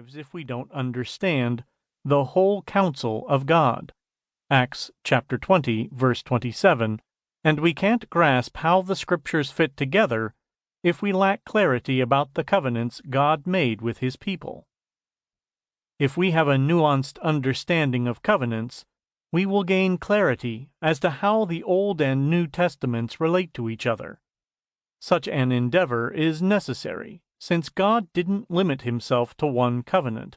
lives if we don't understand the whole counsel of God. Acts chapter 20, verse 27, and we can't grasp how the Scriptures fit together if we lack clarity about the covenants God made with His people. If we have a nuanced understanding of covenants, we will gain clarity as to how the Old and New Testaments relate to each other. Such an endeavor is necessary, since God didn't limit Himself to one covenant,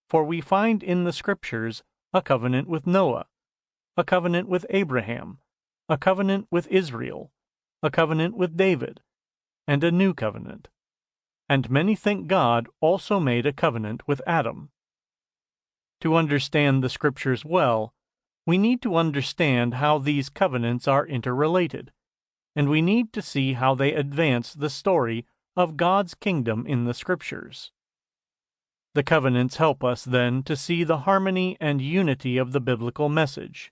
for we find in the Scriptures a covenant with Noah, a covenant with Abraham, a covenant with Israel, a covenant with David, and a new covenant. And many think God also made a covenant with Adam. To understand the Scriptures well, we need to understand how these covenants are interrelated, and we need to see how they advance the story of God's kingdom in the Scriptures. The covenants help us, then, to see the harmony and unity of the biblical message.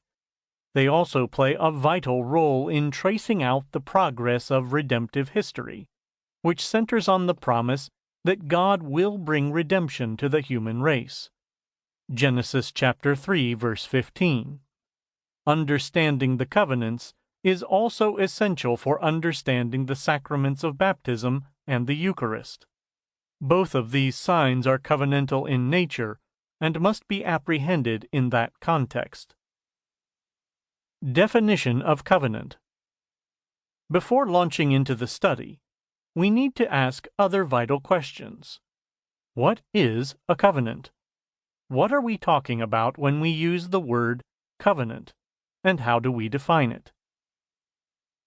They also play a vital role in tracing out the progress of redemptive history, which centers on the promise that God will bring redemption to the human race. Genesis chapter 3, verse 15. Understanding the covenants is also essential for understanding the sacraments of baptism and the Eucharist. Both of these signs are covenantal in nature and must be apprehended in that context. Definition of covenant. Before launching into the study, we need to ask other vital questions. What is a covenant? What are we talking about when we use the word covenant, and how do we define it?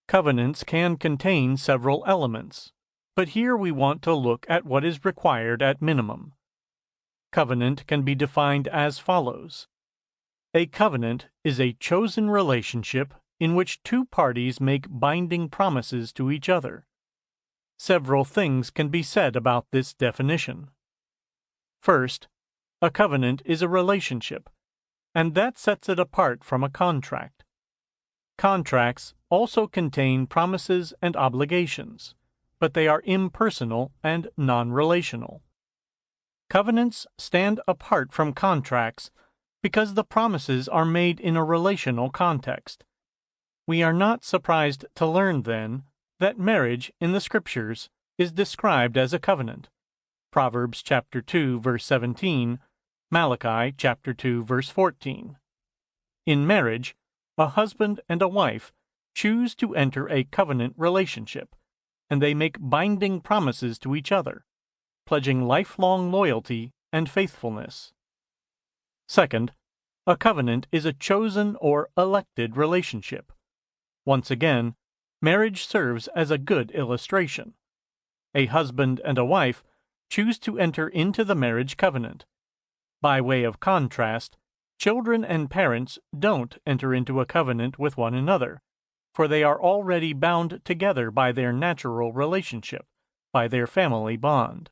Covenants can contain several elements, but here we want to look at what is required at minimum. Covenant can be defined as follows. A covenant is a chosen relationship in which two parties make binding promises to each other. Several things can be said about this definition. First, a covenant is a relationship, and that sets it apart from a contract. Contracts also contain promises and obligations, but they are impersonal and non-relational. Covenants stand apart from contracts because the promises are made in a relational context. We are not surprised to learn, then, that marriage in the Scriptures is described as a covenant. Proverbs chapter 2, verse 17, Malachi chapter 2, verse 14. In marriage, a husband and a wife choose to enter a covenant relationship, and they make binding promises to each other, pledging lifelong loyalty and faithfulness. Second, a covenant is a chosen or elected relationship. Once again, marriage serves as a good illustration. A husband and a wife choose to enter into the marriage covenant. By way of contrast, children and parents don't enter into a covenant with one another, for they are already bound together by their natural relationship, by their family bond.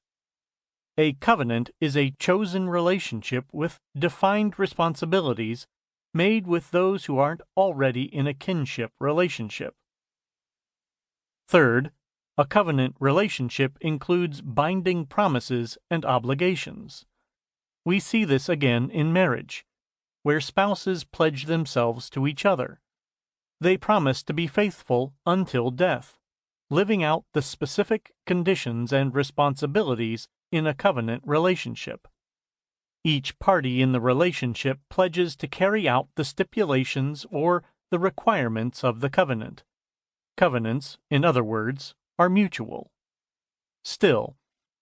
A covenant is a chosen relationship with defined responsibilities made with those who aren't already in a kinship relationship. Third, a covenant relationship includes binding promises and obligations. We see this again in marriage, where spouses pledge themselves to each other. They promise to be faithful until death, living out the specific conditions and responsibilities in a covenant relationship. Each party in the relationship pledges to carry out the stipulations or the requirements of the covenant. Covenants, in other words, are mutual. Still,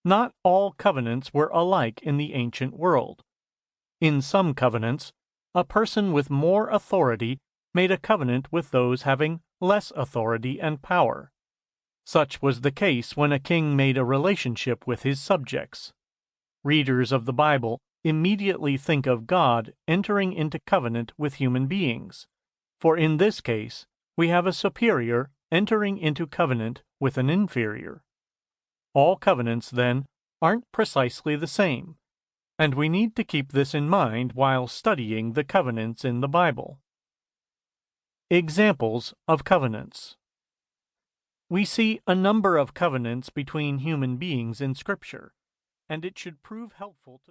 not all covenants were alike in the ancient world. In some covenants, a person with more authority made a covenant with those having less authority and power. Such was the case when a king made a relationship with his subjects. Readers of the Bible immediately think of God entering into covenant with human beings, for in this case we have a superior entering into covenant with an inferior. All covenants, then, aren't precisely the same, and we need to keep this in mind while studying the covenants in the Bible. Examples of covenants. We see a number of covenants between human beings in Scripture, and it should prove helpful to